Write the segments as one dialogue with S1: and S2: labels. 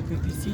S1: OPPC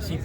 S1: CP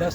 S1: 10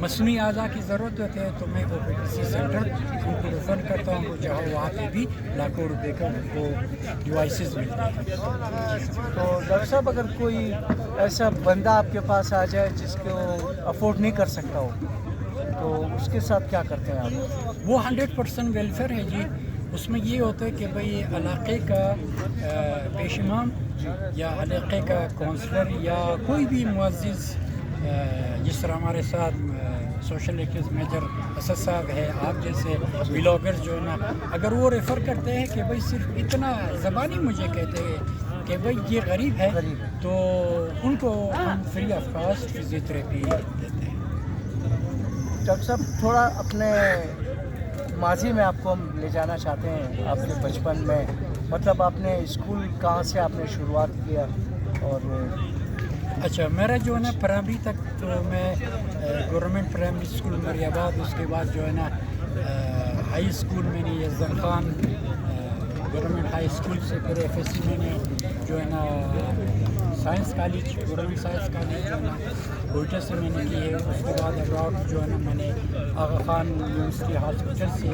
S1: مصنوعی اعضاء کی ضرورت ہوتی ہے تو میں OPPC سینٹر ان کو ریفر کرتا ہوں جہاں وہاں پہ بھی لاکھوں روپے کا ان کو ڈیوائسز ملتے ہیں.
S2: تو ڈاکٹر صاحب اگر کوئی ایسا بندہ آپ کے پاس آ جائے جس کو افورڈ نہیں کر سکتا ہو تو اس کے ساتھ کیا کرتے ہیں آپ؟
S1: وہ 100% ویلفیئر ہے جی. اس میں یہ ہوتا ہے کہ بھئی علاقے کا پیش امام یا علاقے کا کونسلر یا کوئی بھی معزز جس طرح ہمارے ساتھ سوشل ایکٹیوز میجر اسد صاحب ہے, آپ جیسے بلاگرز جو ہے نا, اگر وہ ریفر کرتے ہیں کہ بھئی صرف اتنا زبانی مجھے کہتے ہیں کہ بھئی یہ غریب ہے تو ان کو ہم فری آف کاسٹ فزیوتھراپی دیتے ہیں.
S2: ڈاکٹر صاحب تھوڑا اپنے ماضی میں آپ کو ہم لے جانا چاہتے ہیں, آپ کے بچپن میں, مطلب آپ نے اسکول کہاں سے آپ نے شروعات کیا؟ اور
S1: اچھا, میرا جو ہے نا پرائمری تک تو میں گورنمنٹ پرائمری اسکول مری آباد, اس کے بعد جو ہے نا ہائی اسکول میں نے Yazdan Khan government high school سے, پھر FSC میں نے جو ہے نا science college government science college جو ہے نا کوئٹہ سے میں نے کی ہے. اس کے بعد ابراڈ جو ہے نا میں نے آغا خان یونیورسٹی ہاسپٹل سے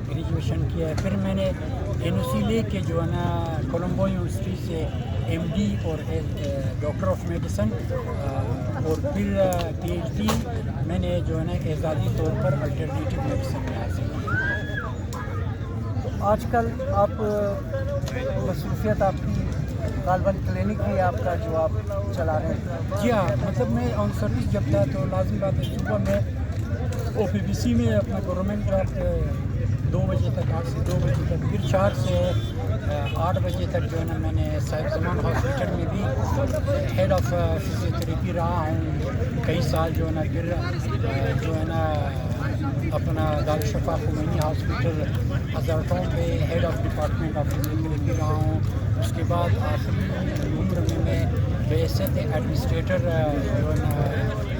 S1: گریجویشن کیا ہے. پھر میں نے NOC لے کے جو ہے نا کولمبو یونیورسٹی سے MD اور ڈاکٹر آف میڈیسن, اور پھر PhD میں نے جو ہے نا اعزازی طور پر الٹرنیٹیو میڈیسن میں حاصل کی.
S2: آج کل آپ مصروفیت آپ کی غالباً کلینک بھی آپ کا جو آپ چلا رہے ہیں؟
S1: جی ہاں, مطلب میں آن سروس جب تھا تو لازم بات ہے صبح میں OPPC میں اپنا گورنمنٹ جاب 2 بجے تک, 8 سے 2 بجے تک, پھر 4 سے 8 بجے تک جو ہے نا میں نے صاحب زمان ہاسپٹل میں بھی ہیڈ آف فزیوتھراپی رہا ہوں کئی سال جو ہے نا. پھر جو ہے نا اپنا Darulshifa Khomeini hospital Hazara town پہ head of department of physiotherapy رہا ہوں. اس کے بعد آخری عمر میں بحیثیت ایڈمنسٹریٹر جو ہے نا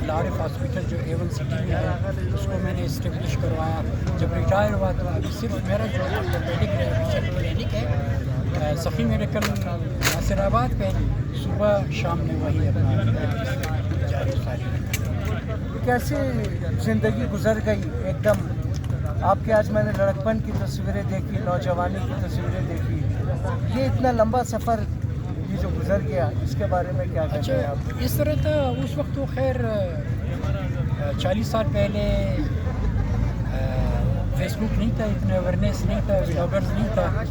S1: العارف ہاسپٹل جو A1 سٹی میں ہے اس کو میں نے اسٹیبلش کروایا. جب ریٹائر ہوا تو ابھی صرف میرا جو آرتھوپیڈک ریہیبلیٹیشن کلینک ہے سخی میڈیکل ناصر آباد پہ, صبح شام میں وہی اپنا جاری ساری.
S2: کیسی زندگی گزر گئی ایک دم آپ کے؟ آج میں نے لڑکپن کی تصویریں دیکھی, نوجوانی کی تصویریں دیکھی, یہ اتنا لمبا سفر یہ جو گزر گیا اس کے بارے میں کیا کہتے ہیں آپ؟
S1: اس طرح تھا اس وقت تو خیر 40 سال پہلے فیس بک نہیں تھا, اتنا اویئرنیس نہیں تھا, بلاگرز نہیں تھا,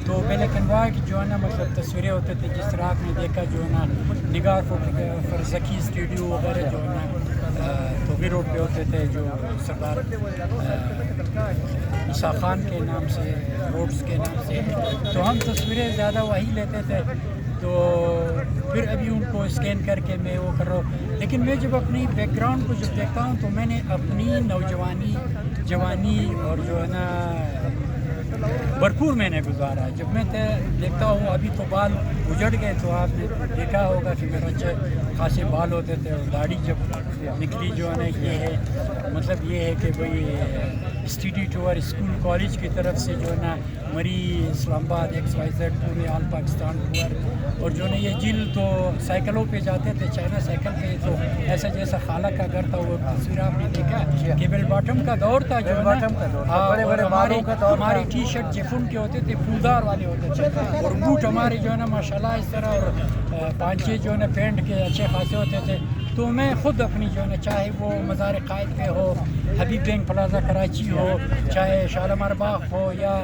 S1: تو بلیک اینڈ وائٹ جو ہے نا مطلب تصویریں ہوتے تھے جس طرح آپ نے دیکھا جو ہے نا نگار فرزکی اسٹوڈیو وغیرہ جو ہے نا توبی روڈ پہ ہوتے تھے جو سردار عیسیٰ خان کے نام سے روڈز کے نام سے, تو ہم تصویریں زیادہ وہی لیتے تھے. تو پھر ابھی ان کو اسکین کر کے میں وہ کر رہا ہوں. لیکن میں جب اپنی بیک گراؤنڈ کو جب دیکھتا ہوں تو میں نے اپنی نوجوانی جوانی اور جو ہے نا بھرپور میں نے گزارا. جب میں دیکھتا ہوں ابھی تو بال اجڑ گئے, تو آپ نے دیکھا ہوگا کہ میرے اچھے خاصے بال ہوتے تھے, اور داڑھی جب نکلی جو ہے نا یہ ہے مطلب یہ ہے کہ بھئی انسٹیٹیوٹ اور اسکول کالج کی طرف سے جو ہے نا مری اسلام آباد XYZ پورے آل پاکستان ٹور, اور جو ہے نا یہ جل تو سائیکلوں پہ جاتے تھے, چائنا سائیکل پہ, تو ایسا جیسا خالہ کا گھر تھا. وہ تصویر آپ نے دیکھا کہ بیل باٹم کا دور تھا جو ہے نا,
S2: بڑے بڑے بالوں کا دور.
S1: ہماری ٹی شرٹ جیفون کے ہوتے تھے, پھولدار والے ہوتے تھے, اور بوٹ ہمارے جو ہے نا ماشاءاللہ اس طرح, اور پانچے جو ہے نا پینٹ کے اچھے خاصے ہوتے تھے. تو میں خود اپنی جو ہے نا چاہے وہ مزار قائد پہ ہو, حبیب بینک پلازا کراچی ہو, چاہے شالمار باغ ہو, یا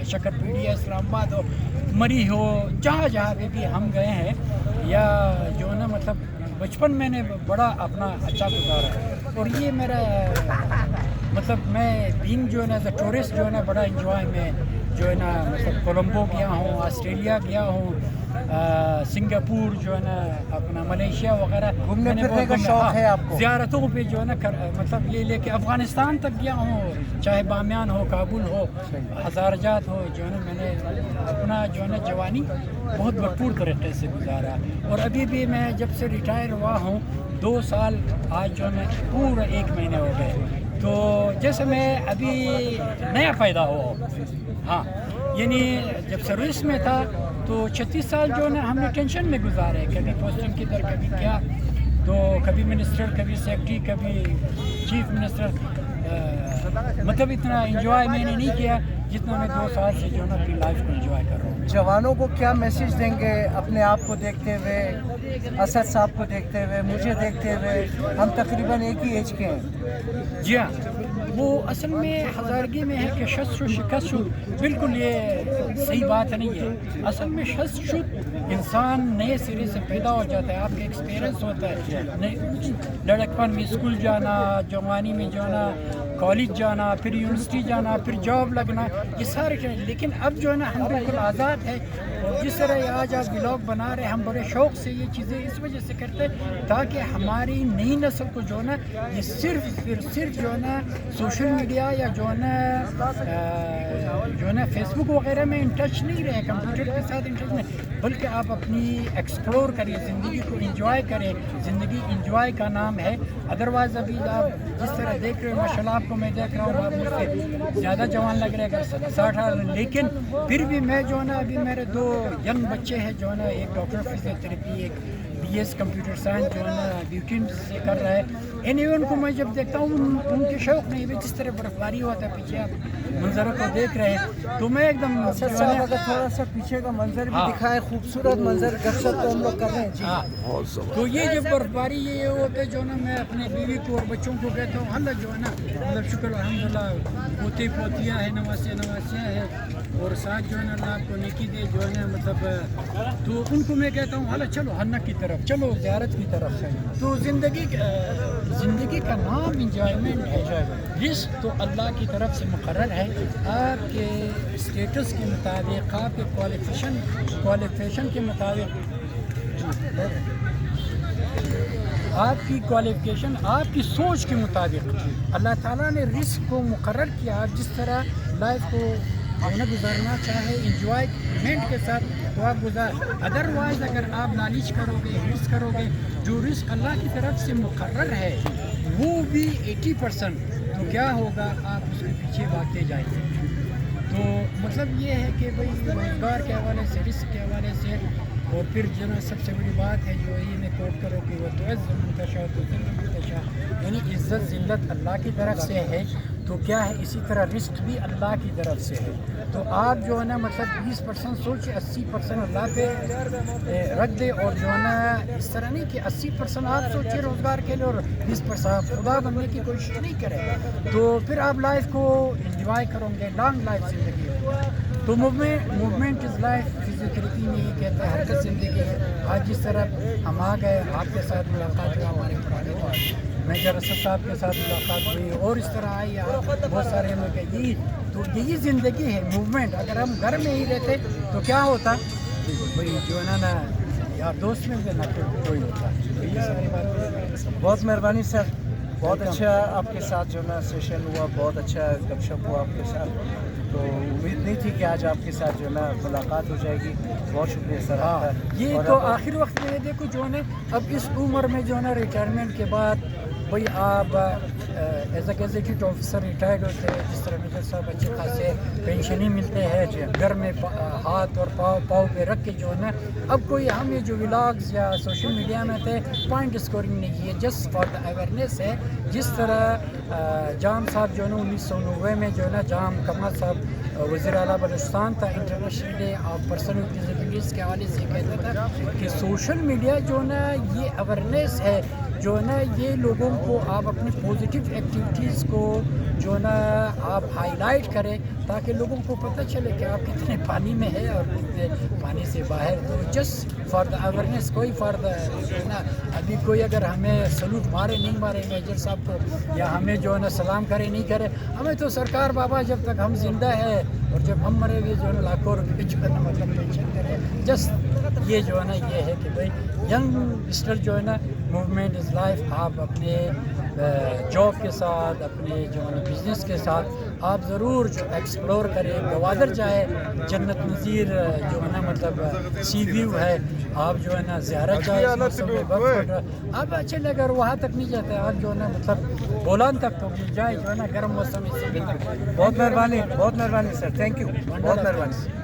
S1: شکر پیڑیا اسلام آباد ہو, مری ہو, جہاں جہاں پہ بھی ہم گئے ہیں, یا جو ہے نا مطلب بچپن میں نے بڑا اپنا اچھا گزارا. اور یہ میرا مطلب میں بینگ جو ہے نا ایز اے ٹورسٹ جو ہے نا بڑا انجوائے میں جو ہے نا مطلب کولمبو گیا ہوں, آسٹریلیا گیا ہوں, سنگاپور جو ہے نا اپنا ملیشیا وغیرہ
S2: گھومنے پھرنے کا شوق ہے آپ کو؟
S1: زیارتوں پہ جو ہے نا مطلب یہ لے کے افغانستان تک گیا ہوں, چاہے بامیان ہو, کابل ہو, ہزار جات ہو, جو ہے نا میں نے اپنا جو ہے نا جوانی بہت بھرپور طریقے سے گزارا. اور ابھی بھی میں جب سے ریٹائر ہوا ہوں 2 سال آج جو ہے نا پورا 1 مہینے ہو گئے, تو جیسے میں ابھی نیا پیدا ہوا ہوں. ہاں یعنی جب سروس میں تھا تو 36 سال جو ہے نا ہم نے ٹینشن میں گزارے, کبھی پوسٹنگ کدھر کبھی کیا, تو کبھی منسٹر، کبھی سیکرٹری، کبھی چیف منسٹر. مطلب اتنا انجوائے میں نے نہیں کیا جتنا میں 2 سال سے جو ہے نا اپنی لائف کو انجوائے کر رہا ہوں.
S2: جوانوں کو کیا میسیج دیں گے اپنے آپ کو دیکھتے ہوئے، اسد صاحب کو دیکھتے ہوئے، مجھے دیکھتے ہوئے؟ ہم تقریباً ایک ہی ایج کے ہیں.
S1: جی ہاں، وہ اصل میں ہزارگی میں ہے کہ شست و شکست شد، بالکل یہ صحیح بات نہیں ہے. اصل میں شست شد انسان نئے سرے سے پیدا ہو جاتا ہے. آپ کا ایکسپیرئنس ہوتا ہے، لڑکپن میں اسکول جانا، جوانی میں جو ہے نا کالج جانا، پھر یونیورسٹی جانا، پھر جاب لگنا، یہ سارے چیزیں. لیکن اب جو ہے نا ہم بالکل آزاد ہے. اور جس طرح یہ آج آپ ولاگ بنا رہے ہیں، ہم بڑے شوق سے یہ چیزیں اس وجہ سے کرتے ہیں تاکہ ہماری نئی نسل کو جو ہے نا یہ صرف جو ہے نا سوشل میڈیا یا جو ہے نا فیس بک وغیرہ میں ان ٹچ نہیں رہے، کمپیوٹر کے ساتھ ان ٹچ نہیں، بلکہ آپ اپنی ایکسپلور کریں، زندگی کو انجوائے کریں. زندگی انجوائے کا نام ہے. ادروائز ابھی آپ جس طرح دیکھ رہے ہو، ماشاء اللہ آپ کو میں دیکھ رہا ہوں، آپ مجھ سے زیادہ جوان لگ رہے ہیں، اگر 60 لیکن پھر بھی میں جو ہے نا ابھی میرے 2 ینگ بچے ہیں جو ہے نا، ایک ڈاکٹر فزیوتھراپی، ایک BS کمپیوٹر سائنس جو ہے نا بیوٹین سے کر رہا ہے. ان کو میں جب دیکھتا ہوں ان کے شوق نہیں بھی، جس طرح برف باری ہوتا ہے پیچھے آپ منظر کو دیکھ رہے ہیں تو میں ایک دم
S2: اسد صاحب اگر تھوڑا سا پیچھے کا منظر بھی دکھائے، خوبصورت منظر گپشپ تو ہم لوگ کر رہے ہیں. جی
S1: تو یہ جب برف باری یہ ہوتا ہے جو نا، میں اپنے بیوی کو اور بچوں کو کہتا ہوں اللہ جو ہے نا مطلب شکر الحمدللہ، پوتے پوتیاں ہیں، نواسیاں ہیں، اور ساتھ جو ہے نا اللہ آپ کو نیکی دے جو ہے نا مطلب. تو ان کو میں کہتا ہوں اللہ چلو حنک کی طرف چلو، زیارت کی طرف. تو زندگی کا نام انجوائمنٹ ہے. رزق تو اللہ کی طرف سے مقرر ہے. آپ کے اسٹیٹس کے مطابق، آپ کے کوالیفیکیشن کے مطابق، آپ کی کوالیفیکیشن، آپ کی سوچ کے مطابق اللہ تعالیٰ نے رزق کو مقرر کیا. آپ جس طرح لائف کو گزارنا چاہے انجوائمنٹ کے ساتھ تو آپ گزار. ادروائز اگر آپ لالچ کرو گے، رزق کرو گے، جو رزق اللہ کی طرف سے مقرر ہے وہ بھی 80%، تو کیا ہوگا؟ آپ اس کے پیچھے بھاگتے جائیں گے. تو مطلب یہ ہے کہ بھائی روزگار کے حوالے سے، رزق کے حوالے سے، اور پھر جو ہے سب سے بڑی بات ہے جو یہ میں کوٹ کروں کہ وہ تو عز منتشا تو ذل منتشا، یعنی عزت ذلت اللہ کی طرف سے ہے. تو کیا ہے، اسی طرح رزق بھی اللہ کی طرف سے ہے. تو آپ جو ہے نا مطلب 20% سوچے، 80% اللہ پہ رکھ دے. اور جو ہے نا اس طرح نہیں کہ 80% آپ سوچے روزگار کے لیے اور 20% آپ خدا بننے کی کوشش نہیں کریں، تو پھر آپ لائف کو انجوائے کرو گے. لانگ لائف زندگی ہے. تو موومنٹ از لائف. فزیوتھراپی میں یہ کہتا ہے حرکت زندگی ہے. آج جس طرح ہم آ گئے، آپ کے ساتھ ملاقات ہوئی، ہمارے پرانے دوست میجر اسد صاحب کے ساتھ ملاقات ہوئی، اور اس طرح آئی بہت سارے لوگ. تو یہی زندگی ہے، موومنٹ. اگر ہم گھر میں ہی رہتے تو کیا ہوتا بھائی جو ہے نا یار دوست میں نہ کوئی ہوتا. تو یہ ساری بات.
S2: بہت مہربانی سر، بہت اچھا آپ کے ساتھ جو نا سیشن ہوا، بہت اچھا گپ شپ ہوا آپ کے ساتھ. تو امید نہیں تھی کہ آج آپ کے ساتھ جو ہے نا ملاقات ہو جائے گی. بہت شکریہ سر.
S1: ہاں، یہ تو آخر وقت میں دیکھو جو ہے نا اب اس عمر میں جو ہے نا ریٹائرمنٹ کے بعد بھائی آپ ایز اے گیزیٹڈ آفیسر ریٹائرڈ ہوتے ہیں، جس طرح میجر صاحب اچھے خاصے پینشنی ملتے ہیں، گھر میں ہاتھ اور پاؤں پہ رکھ کے جو ہے نا. اب کوئی ہم یہ جو ولاگز یا سوشل میڈیا میں تھے پوائنٹ اسکورنگ نہیں ہے، جسٹ فار دا اویئرنیس ہے. جس طرح جام صاحب جو ہے نا 1990 میں جو ہے نا جام کمال صاحب وزیر اعلیٰ بلوچستان تھا، international day of person with disabilities کے حوالے سے کہتا تھا کہ سوشل میڈیا جو ہے نا یہ اویئرنیس ہے، جو ہے نا یہ لوگوں کو آپ اپنی پازیٹیو ایکٹیویٹیز کو جو ہے نا آپ ہائی لائٹ کریں تاکہ لوگوں کو پتہ چلے کہ آپ کتنے پانی میں ہے اور کتنے پانی سے باہر. تو جسٹ فار دا اویئرنیس، کوئی فار دا جو ہے نا ابھی کوئی اگر ہمیں سلوٹ مارے نہیں مارے میجر صاحب کو، یا ہمیں جو ہے نا سلام کرے نہیں کرے، ہمیں تو سرکار بابا جب تک ہم زندہ ہے اور جب ہم مرے ہوئے جو ہے نا لاکھوں روپئے جو ہے نا مطلب پینشن کرے. جسٹ یہ جو ہے نا یہ ہے کہ بھائی ینگسٹر جو ہے نا موومنٹ از لائف. آپ اپنے جاب کے ساتھ، اپنے جو ہے نا بزنس کے ساتھ آپ ضرور جو ایکسپلور کریں. گوادر جائے، جنت نظیر جو ہے نا مطلب سی ویو ہے، آپ جو ہے نا زیارت جائے. آپ اچھے لگے اگر وہاں تک نہیں جاتے، آپ جو ہے نا مطلب بولان تک تو جائے جو ہے نا گرم موسم.
S2: بہت مہربانی سر، تھینک یو، بہت مہربانی.